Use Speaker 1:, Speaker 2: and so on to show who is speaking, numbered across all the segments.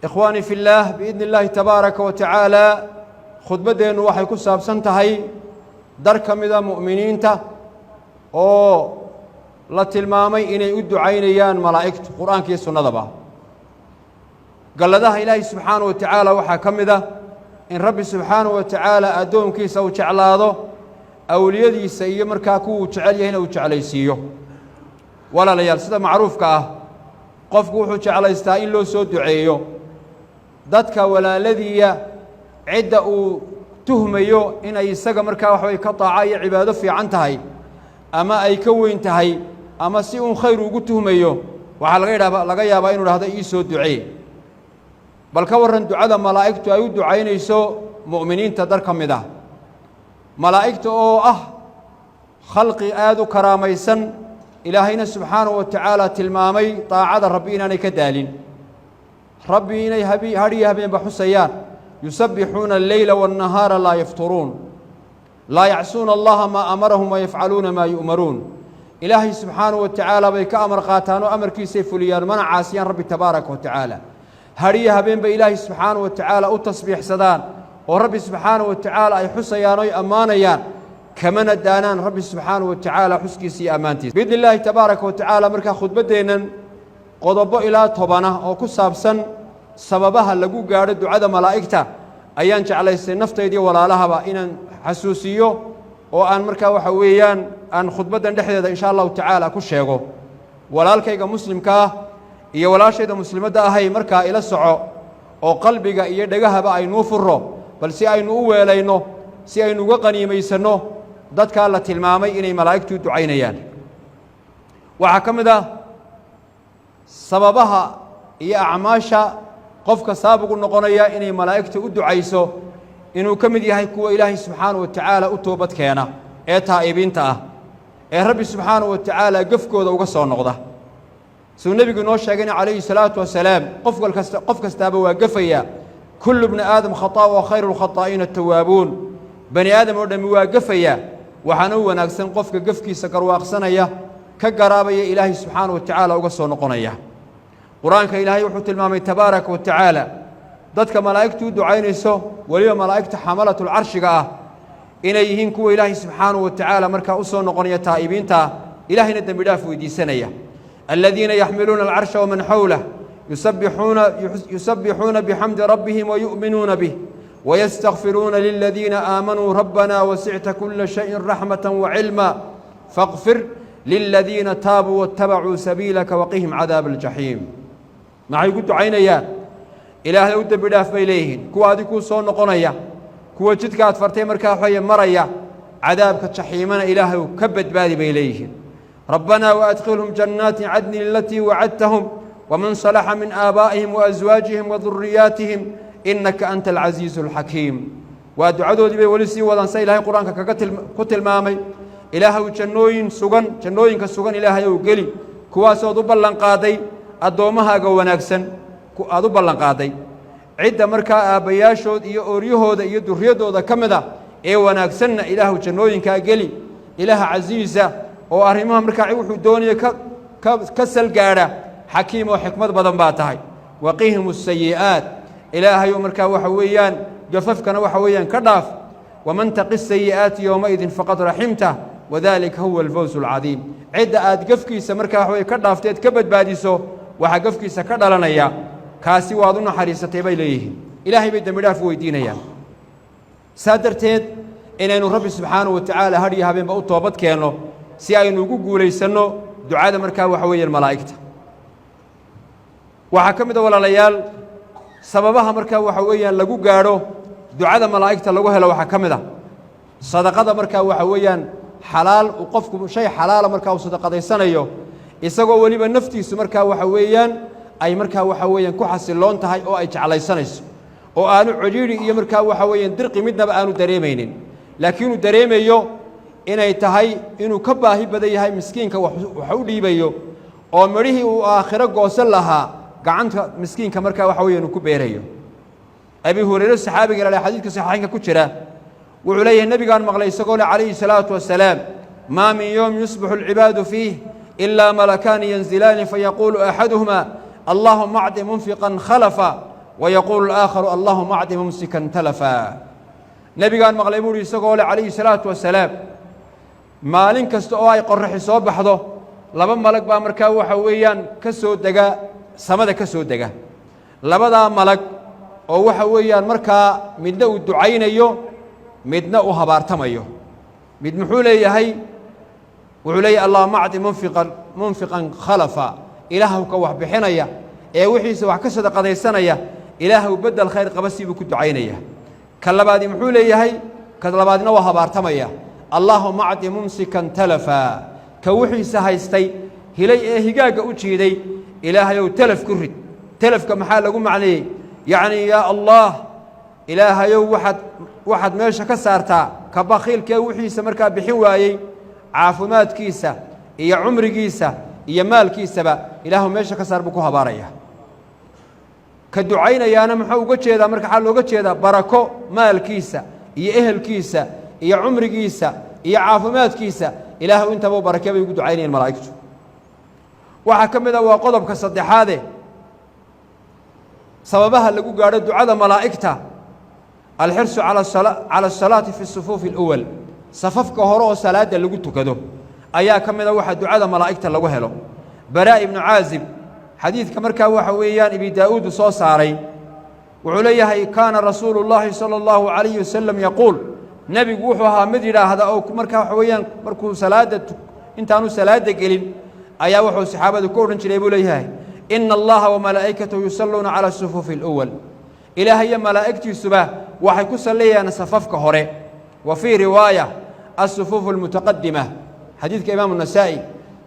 Speaker 1: إخواني في الله بإذن الله تبارك وتعالى خطبتنا waxay ku saabsan tahay dar kamida mu'miniinta oo la tilmaamay inay u ducaynayaan malaa'iktu quraanka iyo sunnadaba galadaha ilaahay subhanahu wa ta'ala waxa kamida in rabbi subhanahu wa ta'ala adoonkiisa uu jeclaado awliyadiisa iyo markaa ku jecel yahay inuu jeclaysiiyo walaalayaal sida macruufka ah qofku wuxuu jeclaystaa in loo soo duceeyo dadka walaaladiya cidda uu tuhmayo inay isaga markaa wax way ka taacay cibaado fiican tahay ama ay ka weyn tahay ama si uu khayr ugu tuhmayo waxa laga yaabaa inuu raahdo ii soo duceey bal ka waran ducada malaa'iktu ay u ducaynayso mu'miniinta dar kamida malaa'iktu oo ah khalqi aad u karaamaysan ilaahayna subhanahu wa ta'ala tilmaamay taacada rabbi inay ka daalin rabbi inay hadiya habeen baxusayaan يسبحون الليل والنهار لا يفترون لا يعصون الله ما أمرهم ويفعلون ما يؤمرون إلهي سبحانه وتعالى بيك أمر قاتان وأمر كيسي فليان منع عاسيان ربي تبارك وتعالى هريها بين بإلهي سبحانه وتعالى أتصبيح سدان وربي سبحانه وتعالى أي حسيان أمانيان كمن الدانان ربي سبحانه وتعالى حسكيسي أمانتي بإذن الله تبارك وتعالى مركا خطبتنا قضب إلى طبانه أو كسابسا sababaha lagu gaaro ducada malaa'ikta ayaan jeclaystay nafteedii walaalahaba inaan xasuusiyo oo aan markaa waxa weeyaan aan khudbadan dhexdeeda insha Allah ta'ala ku sheego walaalkayga muslimka ah iyo walaashayda muslimadda ahay markaa ila soco oo qalbiga iyo dhagahaba aynu furo bal si aynu u weelayno si aynu uga qaniimaysano dadka la tilmaamay inay malaa'iktu ducaynayaan waxa kamida sababaha iyo acmaasha qofka saabugu noqonaya inay malaa'iktu u ducayso inuu kamid yahay kuwa ilaahay subhanahu wa ta'ala u toobad keena ee taa'ibinta ah ee rabbi subhanahu wa ta'ala gafkooda uga soo noqda soo nabigu noo sheegay alayhi salatu wasalaam qof kastaaba waa gafaya kullu ibn aadam khata wa khayrul khata'in at-tawwabun bani aadam oo dhami waa gafaya waxana wanaagsan qofka gafkiisa garwaaqsanaya ka garaabaya ilaahay subhanahu wa ta'ala uga soo noqonaya قرآنك إلهي وحوت المامي تبارك وتعالى ذاتك ملائكته دعينيسو وليا ملائكة حملة العرش إنيهن كو إلهي سبحانه وتعالى مركا أسو نقنية تائبين تا إلهي ندم بدافو دي سنية الذين يحملون العرش ومن حوله يسبحون بحمد ربهم ويؤمنون به ويستغفرون للذين آمنوا ربنا وسعت كل شيء رحمة وعلما فاغفر للذين تابوا واتبعوا سبيلك وقهم عذاب الجحيم معي قلت عينيا إلهي ود بداف إليهن كو هذه كو صون نقنيا كو جدك أتفرتي مركا حيا مريا عذابك تشحيمنا إلهي وكبد بالي بإليهن ربنا وأدخلهم جنات عدن التي وعدتهم ومن صلح من آبائهم وأزواجهم وذرياتهم إنك أنت العزيز الحكيم وأدعو دي ولسي ودنسي إلهي قرآنك كتل مامي إلهي جنوين كسوغن إلهي وقلي كواسو دو بلان قادي أدومها قواناكسن أدو بلان قادي عدة مركا آبياشود إيا أوريهود إيا دريدود كمدا إيا وناكسن إلهي جنوين كاقلي إله عزيزة وأرهمها مركا عيوحو دوني كسل قارة حكيم وحكمة بدن باتاي وقيهم السيئات إلهي مركا وحويان جففكنا وحويان كداف ومن تقي السيئات يومئذ فقد رحمته وذلك هو الفوز العظيم عدة قفكي سمركا حوي كدافتيد كبد باديسو waxa gafkiisa ka dhalanaya kaasi waad u naxariisatay bay leeyihiin ilaahay bay dambidaaf weydiinayaan saadarteed inaynu rabbi subhanahu wa ta'ala hadiya habeenba u toobad keeno si aynu ugu guuleysano ducada markaa waxa weeyaan malaa'ikta waxa kamid ah walaalayaal sababaha markaa waxa weeyaan lagu gaaro ducada malaa'ikta lagu helo waxa kamid ah sadaqada markaa waxa weeyaan xalaal oo qofku shay xalaal markaa uu sadaqadeysanayo isagoo waliba naftiisu markaa waxa weeyaan ay markaa waxa weeyaan ku xasiloon tahay oo ay jeclaysanayso oo aanu ciriiri iyo markaa waxa weeyaan dirqi midnaba aanu dareemaynin laakiin uu dareemayo inay tahay inuu ka baahi badan yahay miskiinka wax u dhiibayo oo marihii uu aakhiro goosan lahaa gacanta miskiinka markaa waxa weeyaan ku beerayo abi hurayra saxaabiga ilaa xadiiska saxiixaynka ku jira wuxuu leeyahay nabigaan maqlay isagoo alayhi salaatu wasalaam ma min yawm yusbihu al-ibadu fihi إلا ملكان ينزلان فيقول أحدهما اللهم أعط منفقا خلفا ويقول الآخر اللهم أعط ممسكا تلفا نبي قال مغلبوري سقول عليه الصلاة والسلام maalin kasta oo ay qorraxi soo baxdo laba malag baa markaa waxa weeyaan ka soo dega samada ka soo dega labada malag oo waxa weeyaan markaa midna uu ducaynayo midna uu habaartamayo mid muxuu leeyahay wuxuu leeyahay allahumma a'ti munfiqan khalafa ilaahu ka wax bixinaya ee wixiisa wax ka sadaqadaysanaya ilaahu badal khayr qabasi buu ku ducaynaya ka labaadi muxuu leeyahay ka labaadina waa habaartamaya اللهم أعط ممسكا تلفا كوحي سهيستي هلي هجاج أجيدي إلهي وتلف كرد تلف كمحل أقوم عليه يعني يا الله إلهي واحد ماشى كسرتا كبخيل كوحي سمركا بحواي عافمات كيسة يا عمر كيسة يا مال كيسة بقى إلهي ماشى كسر بكوها بارية كدعينا يا أنا محوقة كذا مركا حلوقة كذا بركو مال كيسة يا أهل كيسة يا عمر كيسة يا عافمات كيسة إله وأنت أبو بركة بيقول عيني الملائكة وحكم ذا وقضب كصدق هذا سببها اللي قال الدعاء ملائكته الحرص على الصلاة في الصفوف الأول صفف كهراء صلاة اللي قلت كده أيا كم ذا واحد دعاء ملائكته اللي وهله براء بن عازب حديث كمركا وحويان أبي داود صوص علي وعليها كان رسول الله صلى الله عليه وسلم يقول نبي وحوها مديرة هذا أو مركا حويان مركو سلادة إنتانو سلادة قليل أيا وحو صحابة كورن شليبو ليها إن الله وملائكته يصلون على الصفوف الأول إلهي ملائكتي السباه وحيكو سليا نصففك هوري وفي رواية الصفوف المتقدمة حديث كإمام النسائي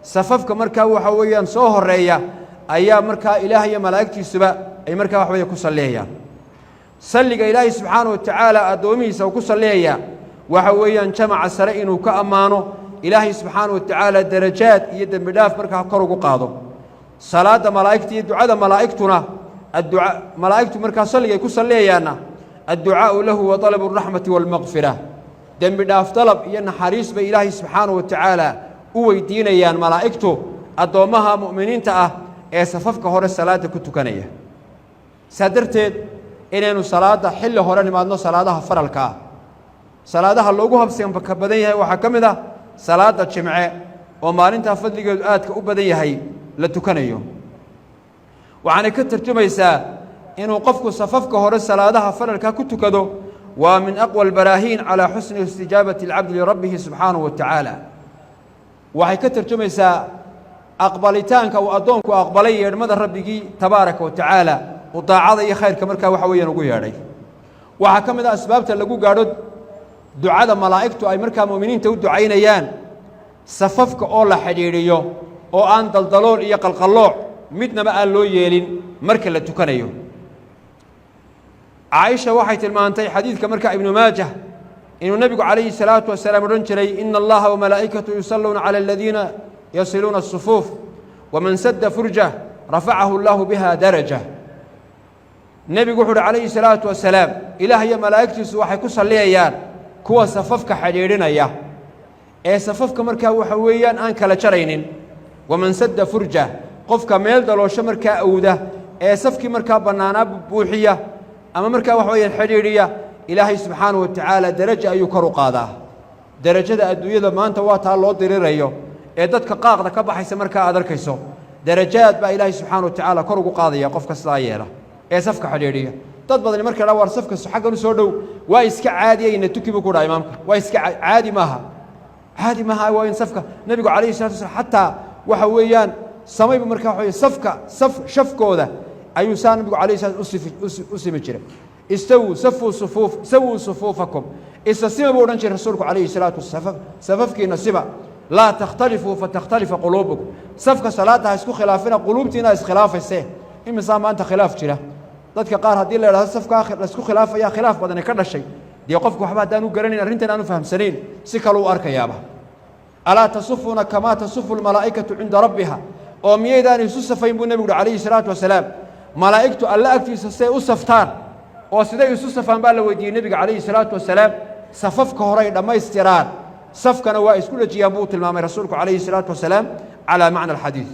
Speaker 1: صففك مركا وحويان صوهر ريا أيا مركا إلهي ملائكتي السباه أي مركا وحويا كسليا سلق إلهي سبحانه وتعالى أدومي سوكو سليا وحويا جمع سرئن وكأمانه إلهي سبحانه وتعالى درجات يد مداف مركا كرو قاضو صلاة ملائكتي دعاء ملائكتنا الدعاء ملائكة مركا سلق يكو سليا الدعاء له وطلب الرحمة والمغفرة دم مداف طلب ين حريص بإلهي سبحانه وتعالى ويدين يان ملائكته أدومها مؤمنين تأه صففك هور الصلاة كنت كنية سادرتد إنه صلاة حل هوران ما أنه صلاة فرالكا صلاة اللوجو هبسيم بكبدية وحكم ذا صلاة الجمعة وما أنت فضل جزءات كأبدية هي لتكنيهم وعن كتر جميسا إنه قفك صففك هور الصلاة فرالكا كنت كدو ومن أقوى البراهين على حسن استجابة العبد لربه سبحانه وتعالى وعن كتر جميسا أقبلتانك وأدونك وأقبلي مدى ربك تبارك وتعالى وطاعة يا خير كمركا وحويا نقول يا ري وحكم ذا أسباب تلقوا قارد دعاء ملائكته أي مركا مؤمنين تود عينيان صففك أول حريريو أو أن دلدلون يقل قلوع مدنا ما قال له يلين مركا لتكنيو عائشة وحيت المانتي حديث كمركا ابن ماجه إن النبي عليه الصلاة والسلام رنشري إن الله وملائكته يصلون على الذين يصلون الصفوف ومن سد فرجه رفعه الله بها درجة النبي قحر عليه الصلاة والسلام إلهي ملائكتي سواحي كسليان كوا صففك حريرين إياه صففك مركا وحويان أنك لشرين ومن سد فرجه قفك ميل دلو شمركا أوده صفك مركا بنانا بوحية أما مركا وحويان حريرية إلهي سبحانه وتعالى درجة أيوكرو قاده درجة أدوية ما أنت واتها الله ديريريو dadka qaaqda ka baxaysa marka aad arkayso darajaad ba Ilaahay subhanahu wa ta'ala kor ugu qaadaya qofka sidaa yeela safka xiriiriya dad badan marka la war safka xaggan soo dhow waa iska caadi ah in tukiba ku dhaay imaamka waa iska caadi maaha waa in safka nabiga kaleey sallallahu alayhi wasallam hatta waxa weeyaan samayba marka waxa saf shafkooda ayuu saan nabiga kaleey u simi jiray istawu sawu sufufakum istasima buu oran jiray rasuulku kaleey salatu wasallam safafkiina siba لا تختلفوا فتختلف قلوبكم صفك صلاتها اسكو خلافنا قلوبتنا اس خلاف السه إما سام أنت خلاف جرا ضدك قار هدي لا صفك آخر اسكو خلاف يا خلاف بدنا كذا شيء دي يقفك وحبا دانو قرنين أرنتنا أنو فهم سنين سكلوا أرك يابا ألا تصفون كما تصف الملائكة عند ربها وميدان يسوس فين النبي عليه الصلاة والسلام ملائكة الله أكتي سسي أصفتان وسيدا يسوس فين بالودي النبي عليه الصلاة والسلام صففك هراي لما يستران صفكنا وايس كل جيابوت المام رسولك عليه الصلاة والسلام على معنى الحديث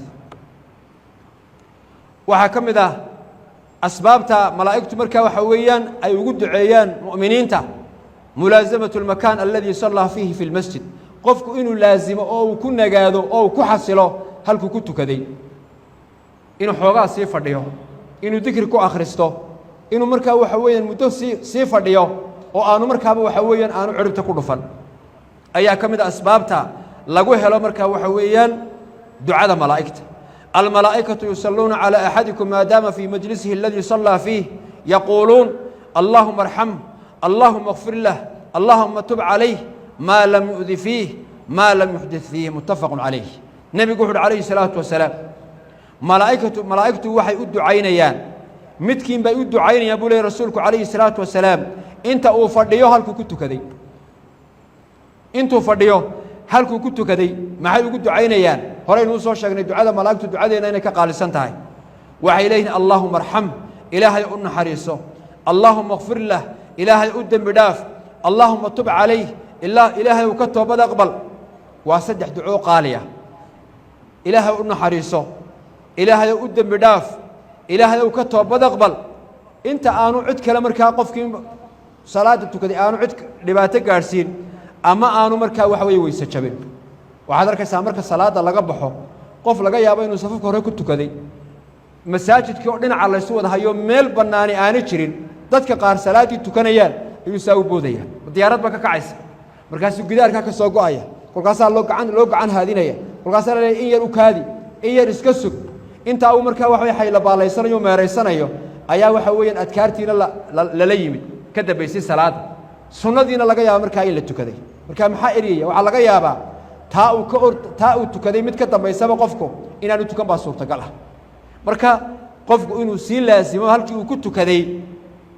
Speaker 1: وحكم ذا أسبابتا ملائكة مركا وحويا أي وجود عيان مؤمنين تا ملازمة المكان الذي صلى فيه في المسجد قفك إنه لازم أو كنا جادو أو كحصله هل كنت كذي إنه حوجا سيفر ديو إنه ذكر كو آخرسته إنه مركا وحويا مدو سيفر ديو أو أنو مركا وحويا أنو عربت كل فن أي كم إذا أسبابتا لقوه لو مركا وحويا دعاء ملائكة الملائكة يصلون على أحدكم ما دام في مجلسه الذي صلى فيه يقولون اللهم ارحمه اللهم اغفر له اللهم تب عليه ما لم يؤذ فيه ما لم يحدث فيه متفق عليه نبي قول عليه الصلاة والسلام ملائكة وحي أدو عينيان متكين بيدو عين يا بولي رسولك عليه الصلاة والسلام انت أوفرديو هلكو كنتو كذي انتو فرديو هلكو كنتو كذي ما حي يقدو عينيان هورين وصو شاقنا دعاء ملائكة دعاء إنك قالسان تاي وحي إليه اللهم ارحم إلهي أن حريصه اللهم اغفر له إلهي أدن بداف اللهم تب عليه إلهي وكتب بدا أقبل وأسدح دعوه قالية إلهي أن حريصه إلهي أدن بداف إلهي وكتب بدا أقبل أنت آنو عدك لمركا قفك صلاة تكدي آنو عدك لباتك قارسين أما آنو مركا وحوي ويسجبين waxaad arkaysaa marka salaada laga baxo qof laga yaabo inuu safafka hore ku tukaday masaajidkii oo dhinaca la isu wada hayo meel banaani aan jirin dadka qaar salaadii tukanayaan ayuu saa u boodayaan diyaarad ba ka kacaysa markaas gidaarka ka soo go'aya kolkaas loo gacan haadinaya kolkaas la in yar u kaadi in yar iska sug inta uu marka wax way xayla baaleysanayo meereysanayo ayaa waxa weeyaan adkaartiina la yimid ka dambeysay salaad sunnadiina laga yaabo marka in la tukaday marka maxaa eriyay waxa laga yaabaa taa uu tukaday mid ka dambaysaba qofku inaanu tukan baa suurtagal ah marka qofku inuu sii laasimo halkii uu ku tukaday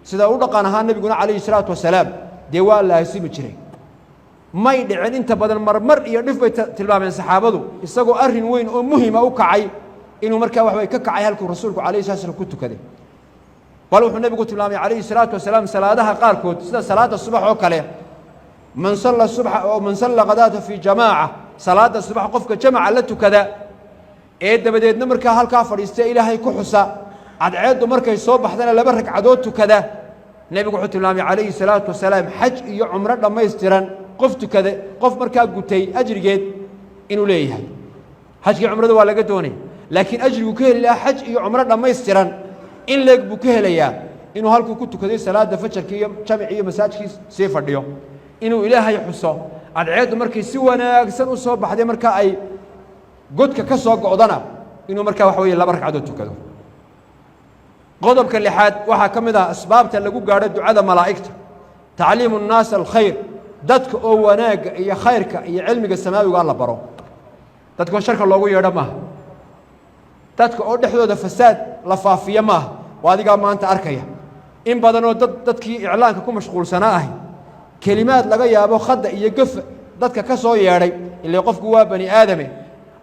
Speaker 1: sida uu dhaqan ahaa nabiguna calayhi salaatu wasalaam dee waa laasimi jiray may dhicin inta badan marmar iyo dhif bay tilmaameen saxaabadu isagoo arrin weyn oo muhiima u kacay inuu markaa wax way ka kacay halkuu rasuulku calayhi salaatu wasalaam ku tukaday bal wuxuu nabigu tilmaamay calayhi salaatu wasalaam salaadaha qaarkood sida salaada subax oo kale من صلى الصبح أو من صلى غداة في جماعة صلاة الصبح قفك جماعة لتو كذا إيد بديت نمرك هالكافر يستي إلهي كحسا عد عيد مرك يصوب حدنا لبرك عدوتو كذا النبي قحط الله عليه الصلاة والسلام حج عمره لما يسترن قفت كذا قف مركا قتي أجر جيد إنه ليه حج عمره ولا قدوني لكن أجر وكيل لا حج عمره لما يسترن إن لك بكيل يا إنه هالكو كنت كذا صلاة فجر كي جمعية مساجد سيفر اليوم إنه إلهي حسه عد مركي سوى ناقصن وصوب بحدي مركا أي قدك كسوق عضنا إنه مركا وحوي لا برك عدو تكذو غضب كاللحاد وحا كمدا أسباب تلقوا قاعدة دعاء ملائكته تعليم الناس الخير دتك أو ناق يا خيرك يا علمك السماوي قال الله برو دتك شرك الله يا رماه دتك أو حدود فساد لفافية ما وهذه قال ما أنت أركيه إن بدنوا دتك إعلانك كم مشغول سناهي كلمات لغا يابو خد iyo gaf dadka ka soo yeeray ilaa qofku waa bani aadame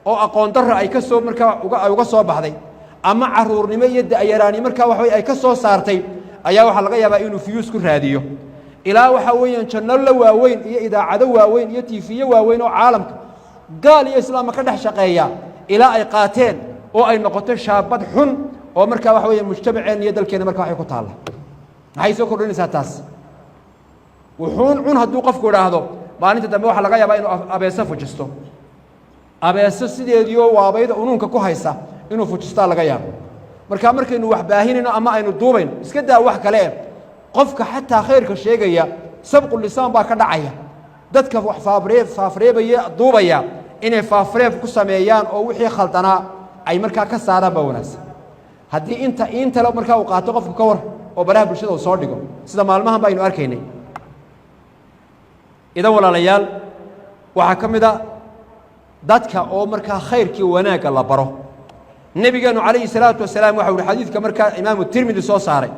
Speaker 1: oo aqoon darro ay ka soo marka uga soo baxday ama caruurnimo iyo da'yaraani marka wax ay ka soo saartay ayaa waxa laga yaabaa inuu fiyus ku raadiyo ilaa waxa weeyaan channel la waaweyn iyo idaacado waaweyn iyo TV waaweyn oo caalamka gaal iyo islaam ka dhex shaqeeya ilaa ay qaateen oo ay noqoto shaabad xun oo marka wax weeyaan mujtamaceen iyo dalkeena marka waxay ku taala maxay soo kordhinaysaa taas وحون هدو قفكو راهدو maalinta dambe waxa laga yaabaa inuu abeesa fujisto abeesa sideediyo waabayda unuunka ku haysa inuu fujisto laga yaabo markaynu wax baahinayno ama aynu duubayn iska daa wax kale qofka xataa khayrka sheegaya sabqu lisaan baa ka dhacaya dadka wax faafreebaya duubaya inay faafreeb ku sameeyaan oo wixii khaldana ay markaa ka saaraan baa wanaagsan haddii inta la markaa uu qaato qofku ka war oo baraha bulshada uu soo dhigo sida maalmahan baynu arkaynay إذا ولا ليال وحكمدا دتك أو مركا خير كي وناك الله بره النبي قال عليه الصلاة والسلام وحول حديث كمركا إمام الترمذي صاري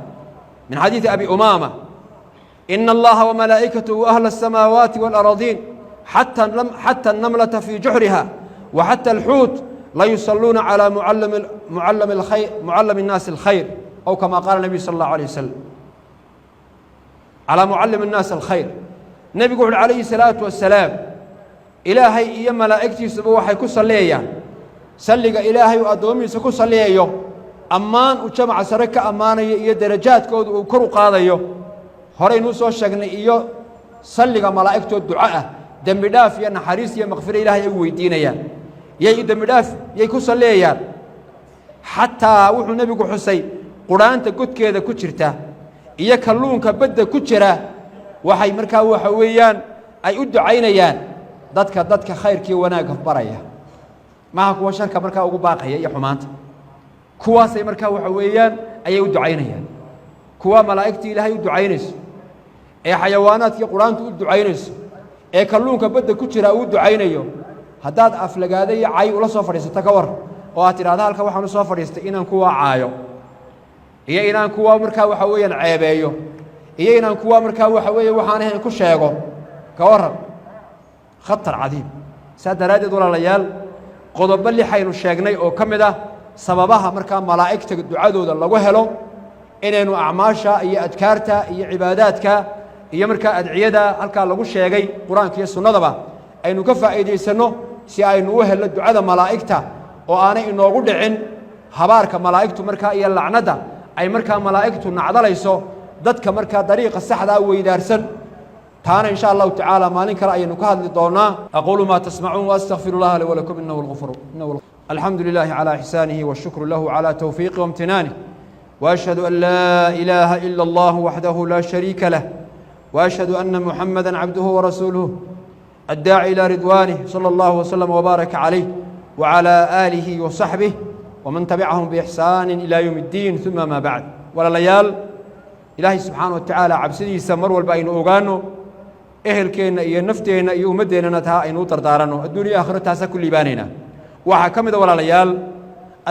Speaker 1: من حديث أبي أمامة إن الله وملائكته وأهل السماوات والأراضين حتى النملة في جحرها وحتى الحوت لا يصلون على معلم الناس الخير أو كما قال النبي صلى الله عليه وسلم على معلم الناس الخير النبي قول عليه الصلاة والسلام إلهي إيا ملائكتي سبوحي كسليا سلق إلهي وأدومي سكسليا ammaan u jamaca sare ka ammaanaya iyo darajaadkooda uu kor u qaadayo horeynuu soo sheegnay iyo salliga malaa'igtood duco ah dembi dhaaf iyo naxariis iyo maqfiro ilaahay ay u weydiinayaan yay dembi dhaaf yay ku salleeyaan xataa wuxuu nebigu xusay quraanta godkeeda ku jirta iyo kalluunka badda ku jira waxay markaa waxa weeyaan ay u ducaynayaan dadka khayrkii wanaagga baraya maaha kuwa sharka markaa ugu baaqaya iyo xumaanta kuwaasay markaa waxa weeyaan ayay u ducaynayaan kuwa malaa'igtii ilaahay u ducaynayso ee xayawaanaadkii quraantu u ducaynayso ee kalluunka badda ku jira uu ducaynayo haddaad aflagaada iyo cay ula soo fadhiisato ka war oo aad tidhaahda halka waxaan u soo fadhiistay inaan kuwa caayo iyo inaan kuwa markaa waxa weeyaan ceebeeyo iyo inaan kuwa markaa waxa weeye waxaan ahayn ku sheego ka waran khatar cadiim saa daraaddeed walaalayaal qodobo lixaynu sheegnay oo ka mid ah sababaha markaa malaa'igta ducadooda lagu helo inaynu acmaasha iyo adkaarta iyo cibaadaadka iyo markaa adciyada halkaa lagu sheegay qur-aanka iyo sunnadaba aynu ka faa'iidaysanno si aynu u helno ducada malaa'igta oo aanay inoogu dhicin habaarka malaa'igtu markaa iyo lacnadda ay markaa malaa'igtu nacdalayso dadka markaa dariiqa saxdaa weydaarsan taana in sha allahu tacaala maalin kale ayaynu ka hadli doonaa aquulu maa tasmacuun waastaqfiru llaha li walakum innahu alghafur alxamdu lilahi calaa ixsaanihi washukru lahu calaa tawfiiqi wamtinaanih وأشهد أن لا إله إلا الله وحده لا شريك له وأشهد أن محمدًا عبده ورسوله الداعي إلى رضوانه صلى الله وسلم وبارك عليه وعلى آله وصحبه ومن تبعهم بإحسان إلى يوم الدين ثم ما بعد ولا ليال إلهي سبحانه وتعالى عبسدي سمر والبين أوغانو إهل كينا إيا نفتينا إيا أمدينا نتها إنو تردارانو الدنيا آخرتها سكل لبانينا وحكمد ولا ليال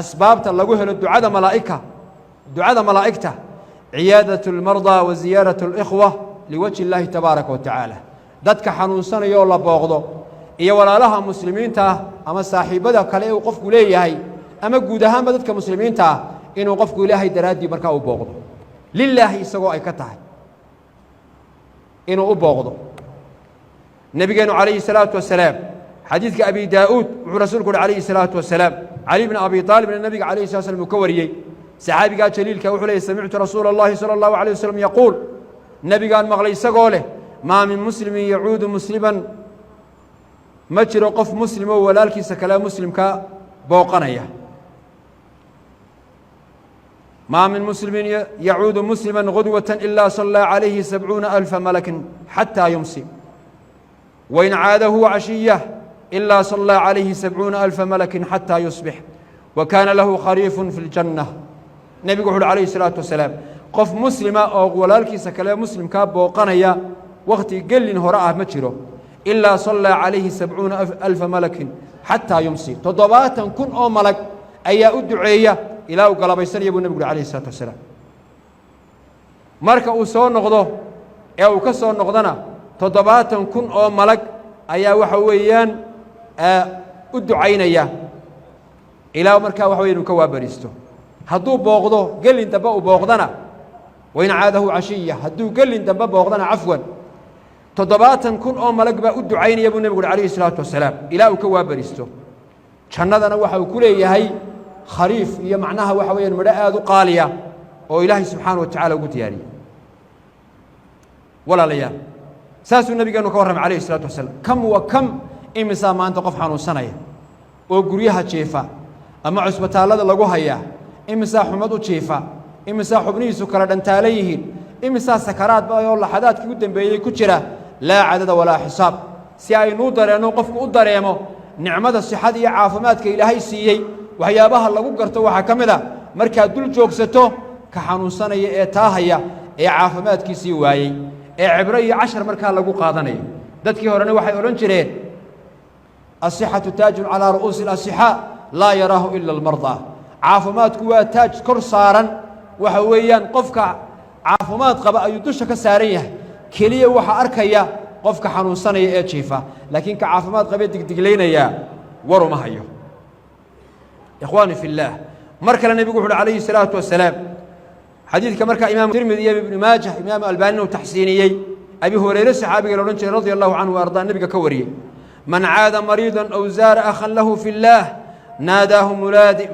Speaker 1: أسباب تلقوه للدعاء ملائكة دعاء ملائكته عيادة المرضى وزيارة الإخوة لوجه الله تبارك وتعالى dadka xanuunsanaya oo la booqdo iyo walaalaha muslimiinta ama saaxiibada kale uu qofku leeyahay ama guud ahaan dadka muslimiinta inuu qofku ilaahay daraadii markaa u booqdo lillahi isagoo ay ka tahay inuu u booqdo nabigeenu calayhi salaatu wasalaam xadiidka abi daa'uud wuxuu rasuulku calayhi salaatu wasalaam cali ibn abi taalib nabiga calayhi salaatu wasalaam ka wariyay saxaabiga jaliilka wuxuu leeyahay sami'tu rasuulallahi sallallahu alayhi wasallam yaquul nabigaan maqlay isagoo leh ما من مسلم يعود مسلما ما جرى قف مسلم ولالكي سكلا مسلم كا بوقنيا ما من مسلم يعود مسلما غدوة إلا صلى عليه 70,000 ملك حتى يمسي وإن عاده عشية إلا صلى عليه 70,000 ملك حتى يصبح وكان له خريف في الجنة نبي عليه الصلاة والسلام قف مسلم أو ولالكي سكلا مسلم كا بوقنيا وقت قل هراء مجره إلا صلى عليه 70,000 ملك حتى يمسي تضباطا كن أو ملك أي أدعية إلى قلب يسري أبو النبي عليه الصلاة والسلام مركا أسون نغضه أو كسون نغضنا تضباطا كن أو ملك أي وحويان أدعينيا إلى مركا وحويان كوابريستو هدو بوغضه قل انت بقوا بوغضنا وإن عاده عشية هدو قل انت بوغضنا عفوا تضباطا كن أو ملك با أدعين يا أبو النبي عليه الصلاة والسلام إلى كوابريستو جنادنا وحو كليه هي خريف هي معناها وحويا مرآد قالية أو إلهي سبحانه وتعالى قلت ياري ولا ليال ساس النبي كانوا كورهم عليه الصلاة والسلام كم وكم إمسا ما أنت قف عنه سنة وقريها تشيفا أما عصبة الله لقوها إياه إمسا حمد تشيفا إمسا حبني سكرة انتاليهين إمسا سكرات بقى يقول لحدات كودن بيلي كتشرة لا عدد ولا حساب سياي نودر أنه قفك أدر يمو نعمة الصحة دي عافماتك إلهي سيئي وحيابها اللقو قرتو وحكمدا مركا دول جوكستو كحانو سنة إيتاهيا إي عافماتك سيواي إي عبري 10 مركا اللقو قادني دادكي هوراني وحي أولنجرين الصحة تاج على رؤوس الأصحاء لا يراه إلا المرضى عافماتك تاج كرصارا وحويا قفك عافمات قبا يدوشك ساريه كليه وحا أركيا قفك حنوصاني إيه تشيفا لكن كعافمات قبا دقلينيا ورو ما هيو إخواني في الله مركا النبي يقول عليه الصلاة والسلام حديث كمركا إمام الترمذي ابن ماجه إمام الباني وتحسينيي أبي هريرة صحابي رضي الله عنه وأرضاه النبي كوري من عاد مريضا أو زار أخا له في الله ناداه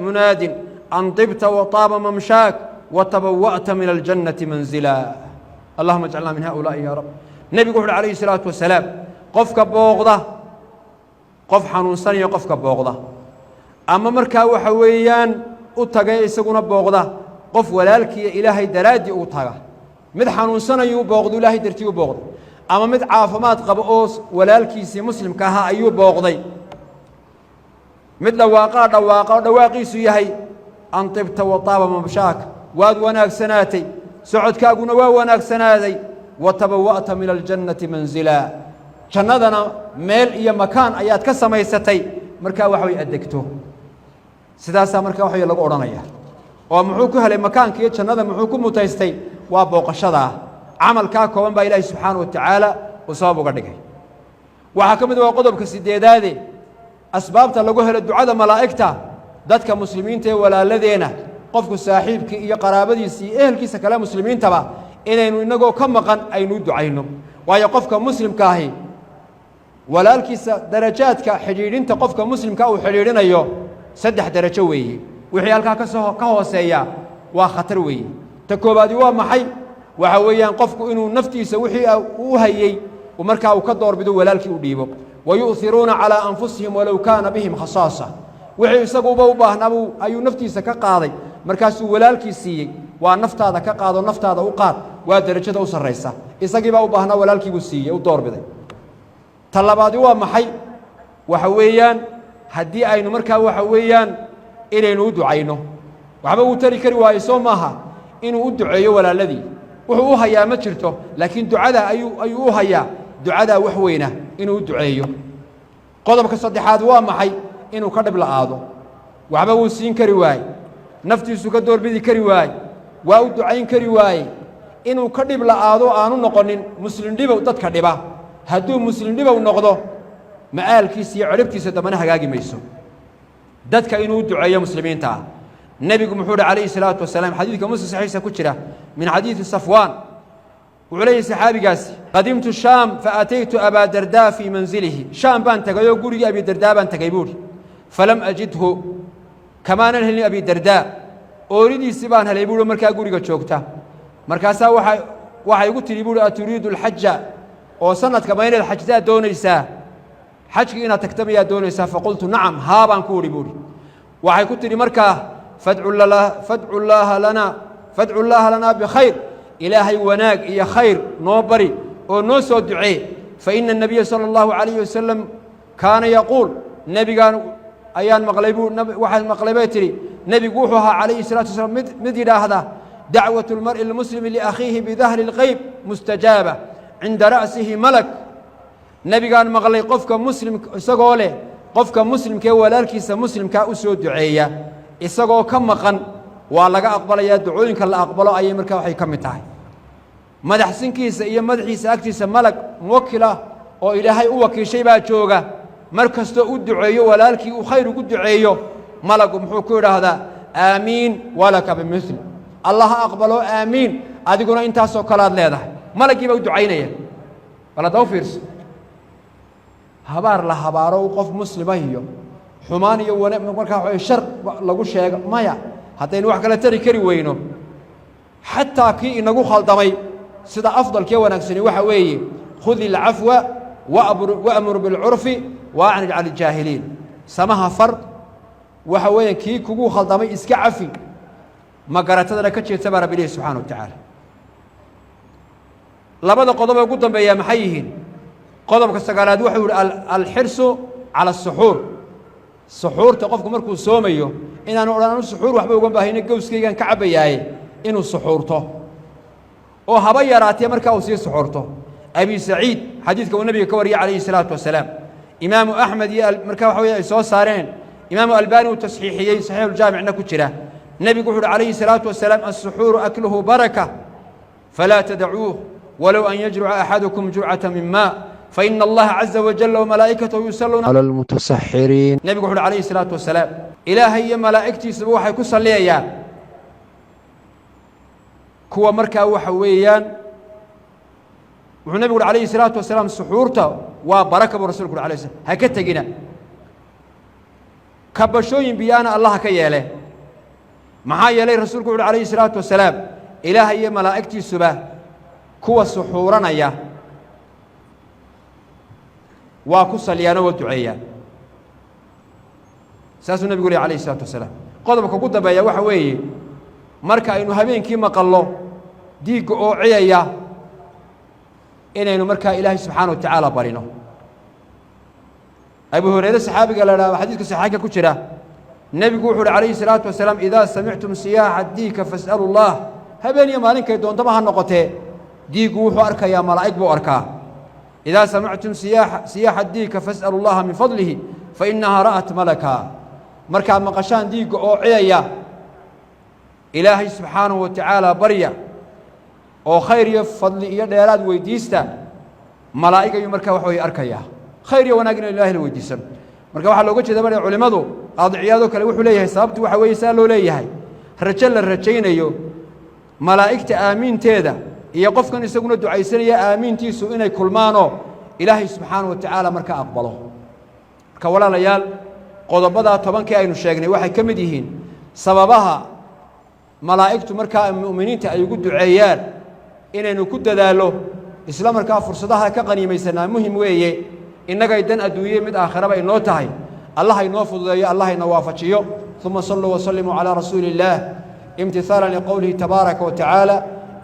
Speaker 1: مناد أن طبت وطاب ممشاك وتبوأت من الجنة منزلا. اللهم اجعلنا من هؤلاء يا رب. نبي قول عليه الصلاة والسلام قفك بوغضة قف حنونسان يا قفك بوغضة أما مركا وحويان أتغى يسقون بوغضة قف ولالك إلهي درادي أتغى مد حنونسان يو بوغض إلهي درتيو بوغض أما مد عافمات قبؤوس ولالك سي مسلم كها أيو بوغضي مد دواقي سيهي أن طبت وطاب ممشاك واد وناك سناتي سعود كاغونا وناك سناتي وتبوأت من الجنة منزلا جنادنا ميل إيا مكان أيات كسميستي مركا وحوي أدكتو سداسا مركا وحوي لغو أورانيا ومحوكو هلي مكان كي جنادا محوكو متيستي وابوقشدا عمل كاكو وانبا إلهي سبحانه وتعالى وصابو قدقي وحكمد وقضب كسيديدادي أسبابتا لغو هلي الدعاء ملائكتا دادك مسلمين تي ولا لدينا قفكو ساحيبك إيا قرابديسي إهلكيسا كلام مسلمين تبا إنaynu inagoo ka maqan aynu ducayno waayo qofka muslimka ahi walaalkiisa darajaadka xiriirinta qofka muslimka uu xiriirinayo saddex darajo weeye wixii halka ka hooseeya waa khatar weeye ta koobaadi waa maxay waxa weeyaan qofku inuu naftiisa wixii uu hayay markaa uu ka doorbido walaalkii u dhiibo wayu'thiruna ala anfusihim walaw kana bihim khasaasa wixii isaguba u baahnaa ayuu naftiisa ka qaaday markaasuu walaalkii siiyey waa naftaada ka qaado naftaada u qaad waa darajada u sareysa isagiiba u baahnaa walaalkiigu siiyey u doorbiday talabaadi waa maxay waxa weeyaan haddii aynu markaa waxa weeyaan inaynu u ducayno waxba uu tari kari waayo soo maaha inuu u duceeyo walaaladii wuxuu u hayaa ma jirto laakiin ducada ayuu u hayaa ducada wax weyna inuu u duceeyo qodobka saddexaad waa maxay inuu ka dhib la'aado waxba uu siin kari waayo naftiisu ka doorbidi kari waayo waa u ducayn kari waaye inuu ka dhib la'aado aanu noqonin muslim dhibow dadka dhiba hadduu muslim dhibow noqdo ma'aalkiisa iyo ciribtiisa dambana hagaagi mayso dadka inuu duceeyo muslimiinta ah nebigu muxuu yidhi calayhi salaatu wasalaam xadiidka muslim saxiixa ku jira min xadiidi safwaan wuxuu leeyahay saxaabigaasi qadimtu shaam faataytu abaa dardaa fii manzilihi shaam baan tegayoo gurigii abi dardaa baan tegay buuhi falam ajidhu kamaanan helin abi dardaa ooridiisii baan helay buuhi markaa guriga joogta markaasaa waxay igu tidhi buuhi aturiidu alxaja oo sanadka ma inaad xajtaa doonaysaa xajkii inaad tagta mayaa doonaysaa faqultu nacam haa baan ku idhi buuhi waxay ku tidhi markaa fadcu llaaha lanaa bikhayr ilaahay wanaag iyo khayr noo bari oo noo soo ducee faina الnabiya salى اllahu عalayه wasalam kaana yaquul nebigaan ayaan maqlay waxaan maqlay bay tidhi nebigu wuxuu ahaa calayhi الsalatu wasalaam mid yidhaahda dacwaة اlmar'i اlmuslimi liakhiihi bidahri اlqayb mustajaaba cinda ra'sihi malak nebigaan maqlay qofka muslim isagoo leh qofka muslimkee walaalkiisa muslimkaa u soo duceeya isagoo ka maqan waa laga aqbalayaa ducooyinka la aqbalo ayay markaa waxay ka mid tahay madaxsinkiisa iyo madaxiisa agtiisa malag muwakil ah oo ilaahay u wakiishay baa jooga mar kastoo u duceeyo walaalkii uu khayr ugu duceeyo malagu muxuu ku idhaahdaa aamiin walaka bimithli allah ha aqbalo aamiin adiguna intaasoo kalaad leedahay malaggii baa u ducaynaya bal hadda u fiirso habaar la habaaro qof muslima iyo xumaan iyo markaa shar lagu sheego maya haddaynu wax kala tari kari weyno xataa kii inagu khaldamay sida afdalkee wanaagsani waxa weeye khudi alcafwa wa'mur bilcurfi waacrid cala aljaahiliin samaha far waxa weeyaan kii kugu khaldamay iska cafi ma garatadana ka jeedsa baa rabbi ilaahi subxaana wa tacaala labada qodob ee ugu dambeeya maxay yihiin qodobka sagaalaad wuxuu yidhi alxirsu cala asuxuur suxuurta qofku markuu soomayo inaanu odhan suxuur waxba uga baahayna gowskaygaan ka cabbayaaye inuu suxuurto oo haba yaraatee markaa uu sii suxuurto abi saciid xadiidka uu nebiga ka wariyay calayhi salaatu wasalaam imaamu axmed iyo markaa waxa weye ay soo saareen imaamu albaani uu tasxiixiyey saxiixuljaamicna ku jira nebigu wuxuu uhi calayhi salaatu wasalaam alsuxuuru akluhu baraka falaa tadacuuh walow an yajruca axadukum jurcata min maa فإن الله عز وجل وملائكته يصلون على المتسحرين نبي قول عليه الصلاة والسلام إلهي ملائكتي سبوحي كسليان كوا مركا وحويان والنبي قول عليه الصلاة والسلام سحورته وبركة برسول قول عليه السلام هكذا جينا كبشوين بيانا الله كياله maxaa yeelay rasuulku wuxuu calayhi salaatu wasalaam ilaahay iyo malaa'igtiisuba kuwa suxuuranaya waa ku salyaano oo duceeyaan saasuu nabigu leeyahay calayhi salaatu wasalaam qodobka ugu dambeeya waxa weeye marka aynu habeenkii maqallo diigga oo ciyaya inaynu markaa ilaahay subxaana wa tacaala barino abu hurayre saxaabiga la dhaha xadiiska saxiixa ku jira nebigu wuxuu uhi calayhi salaatu wasalaam idaa samictum siyaaxa diigka fas'alu llah habeen iyo maalinkay doontaba ha noqotee diiggu wuxuu arkayaa malaa'ig buu arkaa idaa samictum siyaaxa diigka fas'alu llaha min fadlihi fa innahaa ra'at malaka markaad maqashaan diigga oo ciyaya ilaahay subxaanahu wa tacaala barya oo khayr iyo fadli iyo dheeraad weydiista malaa'ig ayuu markaa wax way arkayaa khayr iyo wanaag in ilaahay la weydiisan marka waxaa looga jeeda bari culimadu qaadiciyaadoo kale wuxuu leeyahay sababtu waxa weeye saa loo leeyahay rajo la rajaynayo malaa'igta aamiinteeda iyo qofkan isaguna ducaysanaya aamiintiisu inay kulmaanoo ilaahay subxaanahu wa tacaala markaa aqbalo marka walaalayaal qodobadaa 10kii aynu sheegnay waxay ka mid yihiin sababaha malaa'igtu markaa mu'miniinta ay ugu duceeyaan inaynu ku dadaalo isla markaa fursadaha ka qaniimaysanaa muhim weeye innagay dan adduunye mid aakhiraba inoo tahay allah inoo fududeeyo allah ina waafajiyo ثم صلوا وسلموا على رسول الله امتثالا لقوله تبارك وتعالى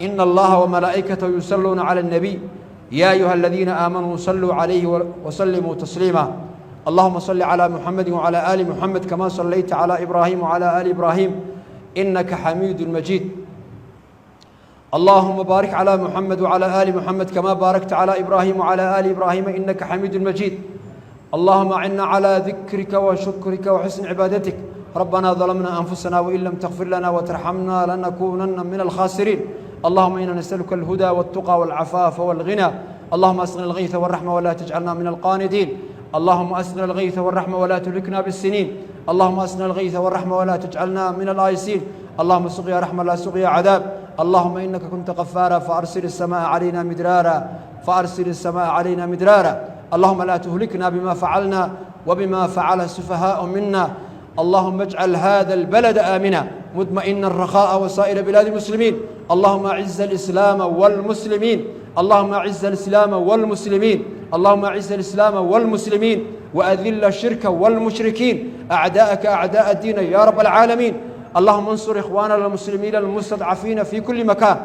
Speaker 1: إن الله وملائكته يصلون على النبي يا أيها الذين آمنوا صلوا عليه وسلموا تسليما اللهم صل على محمد وعلى آل محمد كما صليت على إبراهيم وعلى آل إبراهيم إنك حميد مجيد اللهم بارك على محمد وعلى آل محمد كما باركت على إبراهيم وعلى آل إبراهيم إنك حميد مجيد اللهم أعنا على ذكرك وشكرك وحسن عبادتك ربنا ظلمنا أنفسنا وإن لم تغفر لنا وترحمنا لنكونن من الخاسرين اللهم إنا نسألك الهدى والتقى والعفاف والغنى اللهم أسقنا الغيث والرحمة ولا تجعلنا من القانتين اللهم أسقنا الغيث والرحمة ولا تهلكنا بالسنين اللهم أسقنا الغيث والرحمة ولا تجعلنا من الآيسين اللهم سقيا رحمة لا سقيا عذاب اللهم إنك كنت غفارا فأرسل السماء علينا مدرارا فأرسل السماء علينا مدرارا اللهم لا تهلكنا بما فعلنا وبما فعل السفهاء منا اللهم اجعل هذا البلد آمنا مطمئنا رخاء وسائر بلاد المسلمين اللهم أعز الإسلام والمسلمين اللهم أعز الإسلام والمسلمين اللهم أعز الإسلام والمسلمين وأذل الشرك والمشركين أعداءك أعداء الدين يا رب العالمين اللهم انصر إخواننا المسلمين المستضعفين في كل مكان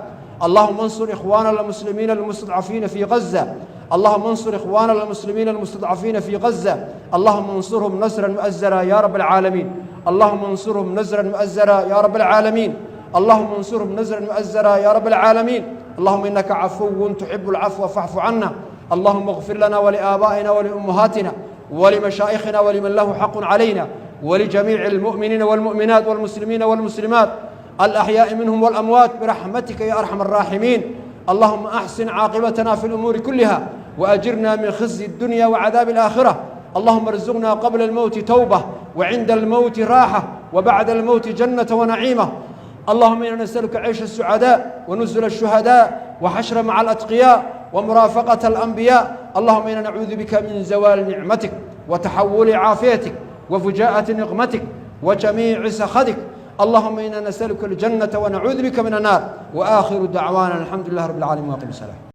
Speaker 1: اللهم انصر إخواننا المسلمين المستضعفين في غزة اللهم انصر إخواننا المسلمين المستضعفين في غزة اللهم انصرهم نصرا مؤزرا يا رب العالمين اللهم انصرهم نصرا مؤزرا يا رب العالمين اللهم انصرهم نصرا مؤزرا يا رب العالمين اللهم إنك عفو تحب العفو فاعف عنا اللهم اغفر لنا ولآبائنا ولأمهاتنا ولمشايخنا ولمن له حق علينا ولجميع المؤمنين والمؤمنات والمسلمين والمسلمات الأحياء منهم والأموات برحمتك يا أرحم الراحمين اللهم أحسن عاقبتنا في الأمور كلها وأجرنا من خزي الدنيا وعذاب الآخرة اللهم ارزقنا قبل الموت توبة وعند الموت راحة وبعد الموت جنة ونعيمة اللهم إنا نسألك عيش السعداء ونزل الشهداء وحشر مع الأتقياء ومرافقة الأنبياء اللهم إنا نعوذ بك من زوال نعمتك وتحول عافيتك وفجاءة نقمتك وجميع سخطك اللهم إنا نسألك الجنة ونعوذ بك من النار وآخر دعوانا الحمد لله رب العالمين واقم الصلاة